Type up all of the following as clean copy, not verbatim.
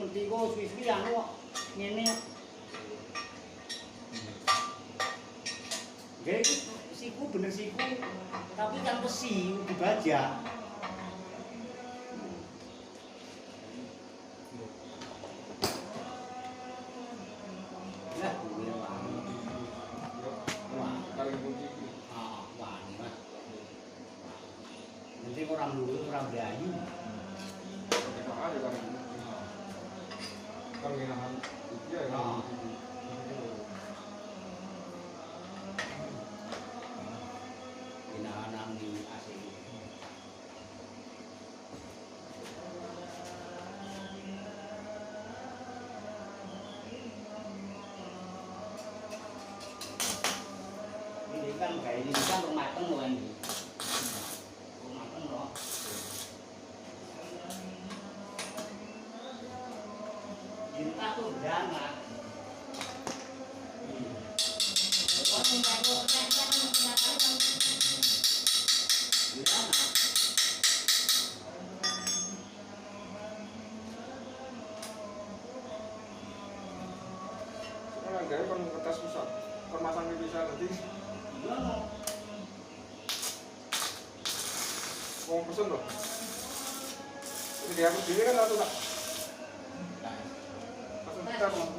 ngerti kok suwi-suwi anu kok ngene kok. Jadi siku bener siku, tapi kan besi di baja. Lah, gue wah, kali kunci. wah, ini mas. Nanti orang dulu orang Belayu. Kita ada kan. Kalau nginahan, iya ya. Ginahan di AC. Ini kan kayak ini kan rumah tengah kan ini. Rumah tengah. Cinta tuh beranak. Sekarang gaya kan kertas pusat, kemasan bisa nanti. Mau pesen loh. Ini dia aku sendiri kan atau tak? Pesen kita mau.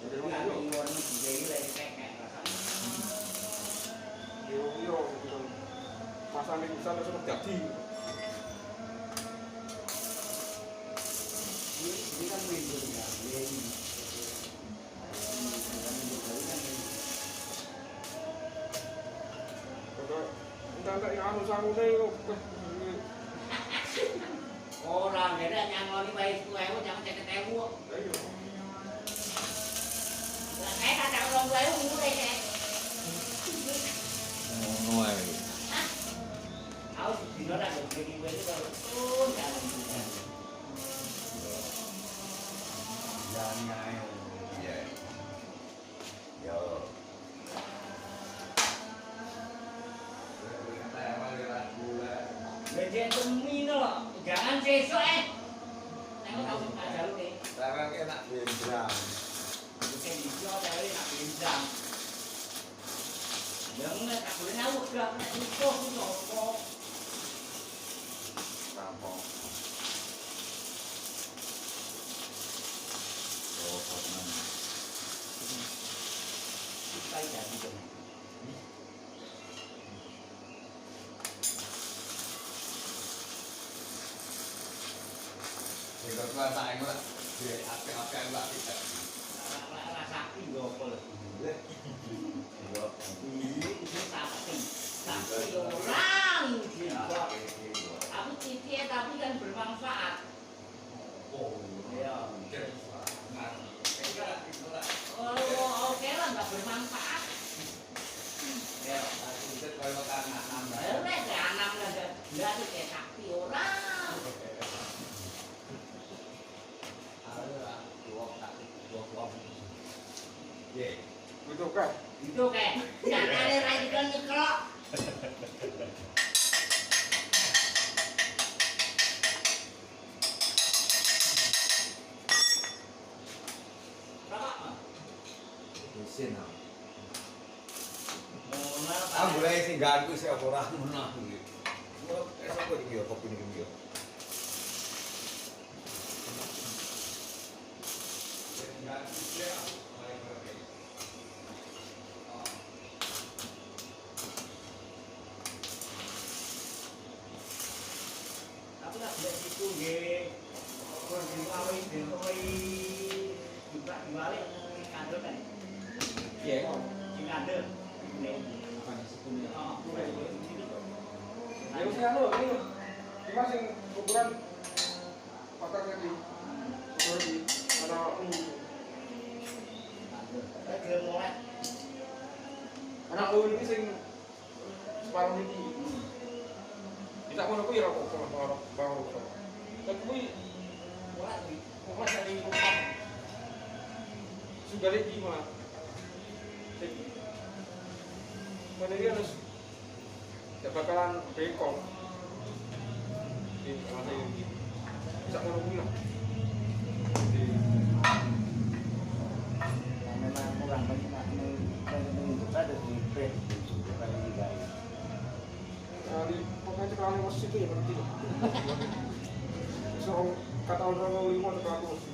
Jadi mau yo gitu. Pasang di bisa langsung jadi. Ini kan window ya, ini. Enggak yang anu sangune yo. Orang beda nyangoni bae 10.000 jangan 50.000. Lah iya. Lah saya kata orang 20.000 mulai saya. Ngono ae. Aku dino rak bagi itu kalau pun dalam bulan. Jangan ae. Iya. Yo. Bejek demi loh, jangan sesuk Aku tahu aja lu nih. Sekarang enak bendrang. Bukan hijau tapi nak bintang. Yang nak tak boleh nahu gak nak cukup nopo. Rampok. Oh, teman. Kita jadi dong. Jika kuasa itu lah, di apa-apa yang tak tidak. Rasa gopol. Ini tapi orang juga. Tapi titik tapi kan bermanfaat. Oh, Ya. Oh, Oke lah nggak bermanfaat. ya, itu kalau karena nambah. Anak lah dia tuh kayak sakti orang. Ye, Betul kan? Itu kayak jangan ada rajikan nyekrok. mesin ah mulai sih ganti sih orang menang gitu. Esok kok dia kopi ini dia. Tapi lah tidak situ nggih. Kon diwawi juga diwali kandel kan. Iya. Sing kandel. Ya wis anu ini. Cuma sing ukuran kotaknya di ukuran di ada Gelem molek. anak lu ini sing separuh ini. Kita mau kuwi ra kok baru. Tapi kuwi Molek kuwi. kok dari rumah. Sudah lagi mah. Mana dia harus bakalan bengkok. kono kuwi lah. Memang kurang banyak menunjuk ada di print bukan di guys. Di pokoknya cekalan masih itu ya berarti. So kata orang 5 cekalan masih.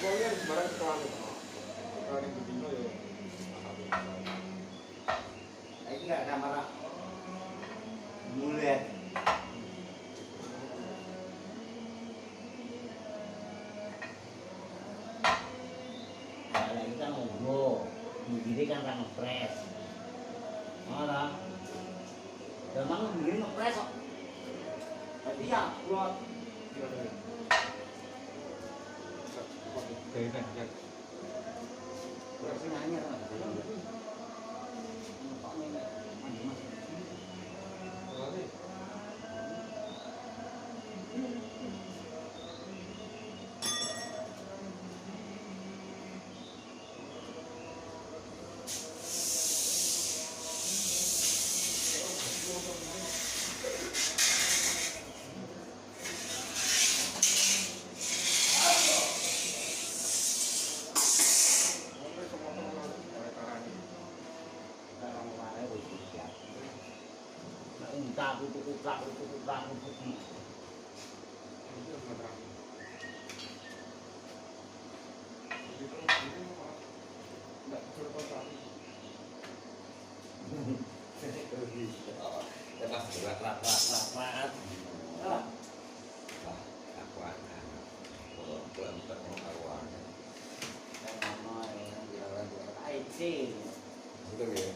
Pokoknya di barang cekalan itu. Cekalan itu dino ya. Ini nggak kamera mulet. Kalau kita ngobrol, begini kan orang ngepres. Mana? Memang begini ngepres kok. Tapi ya, buat Kayak kan ya. berarti nanya kan. Lepas berat. Ah, Aku akan. Kalau untuk mau kawan. IT Itu ya.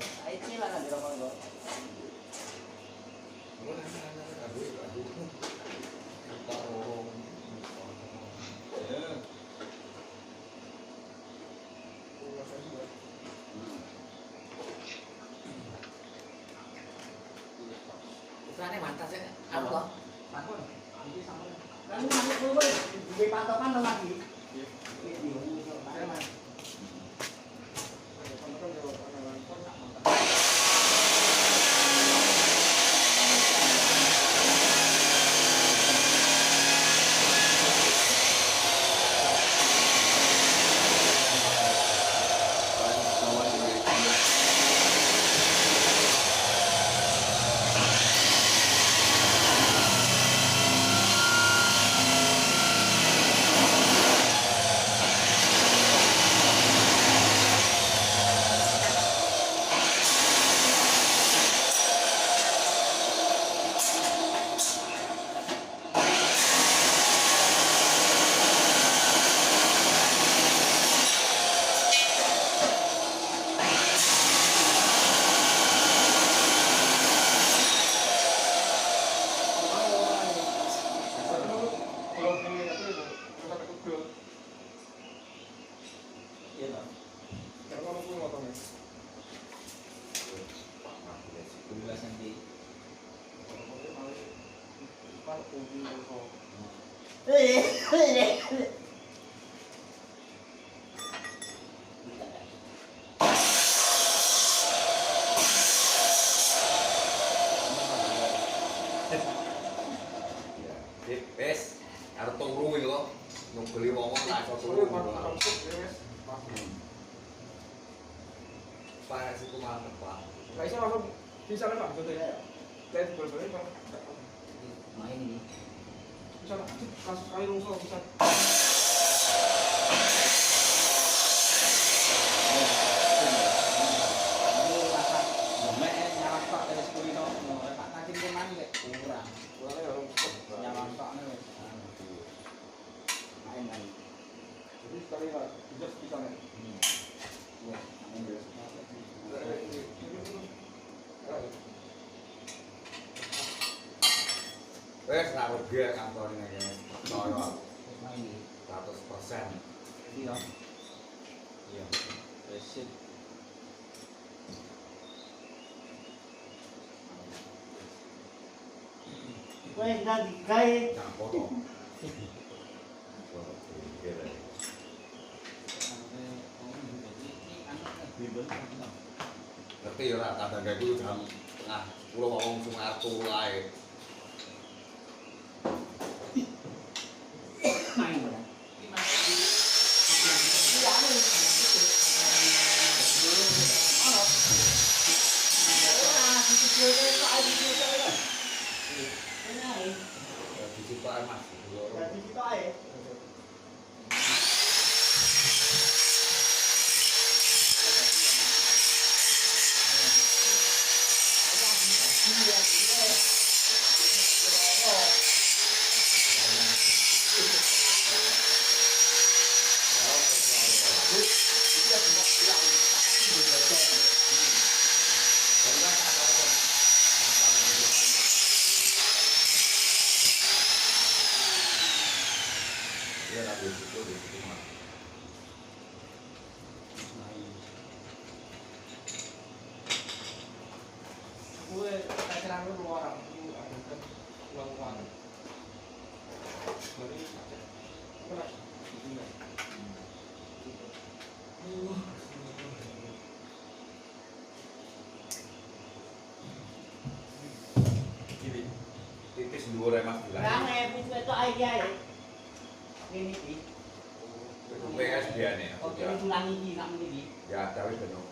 lah kan di rumah gua. Ukurannya mantap sih. Anu toh? Takut. Kan masuk dulu di patokan lo lagi. Wes, arep turu iki kok. Nung beli wong tak iso turu. Pak siku mantep, Pak. Nggak bisa langsung bisa lah Pak, contohnya. Lihat bel-belnya Pak. Main ini. Bisa lah, kasus kali rungsel bisa. Ini rasa gemek nyala tok dari sekulino. Tak kacing kuman kayak kurang. Kurangnya ya rungsel. Nyala tok nih wes. Main main. Jadi sekali lah, bisa nih. Wes, main wes. Wes ra rugi kantor ini ya. Percaya Main ini. 100%. Iya. Iya. Resit. Kowe ndak digawe Nah, foto. Ngerti ora kadang gawe kuwi jam tengah 10 wong sungai turu ae. Main ora. Di situ ae Mas. Ya tapi itu di situ Mas. Gue pacaran lu 2 orang, itu ada kan ulang-ulang. Dari apa lah? Itu enggak. Gini. Tipis dhuwur ae Mas bilang. PS biane. Ya cawe bener.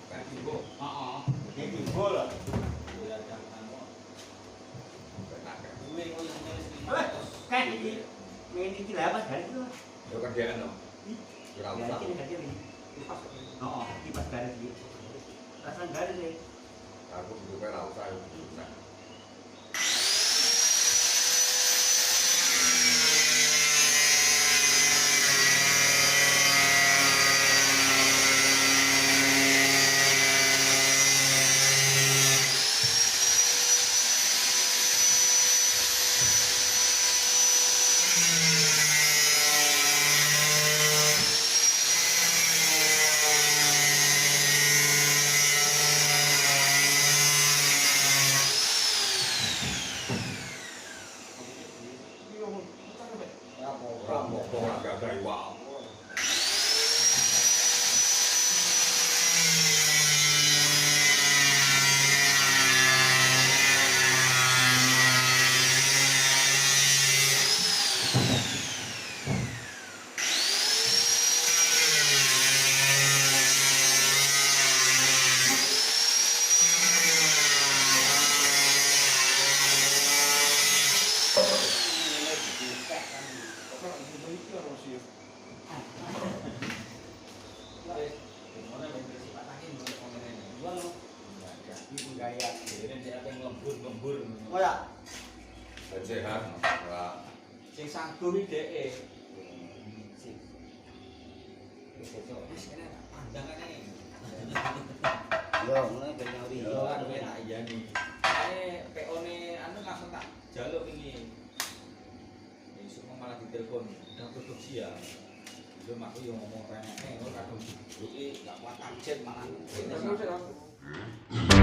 Yo kerjaan no. Ora usah. Aku juga ora usah. Ora mau ora gawe wae. Sehat, ora. Sing sanggur iki dheke. Yo, ngono ben nyori. Yo kan kowe tak iyani. Ae PO-ne anu langsung tak jaluk iki. Besok malah ditelepon, udah produksi ya. Yo mak yo ngomong pengen ngono kadung dibuki gak kuat target malah. Terus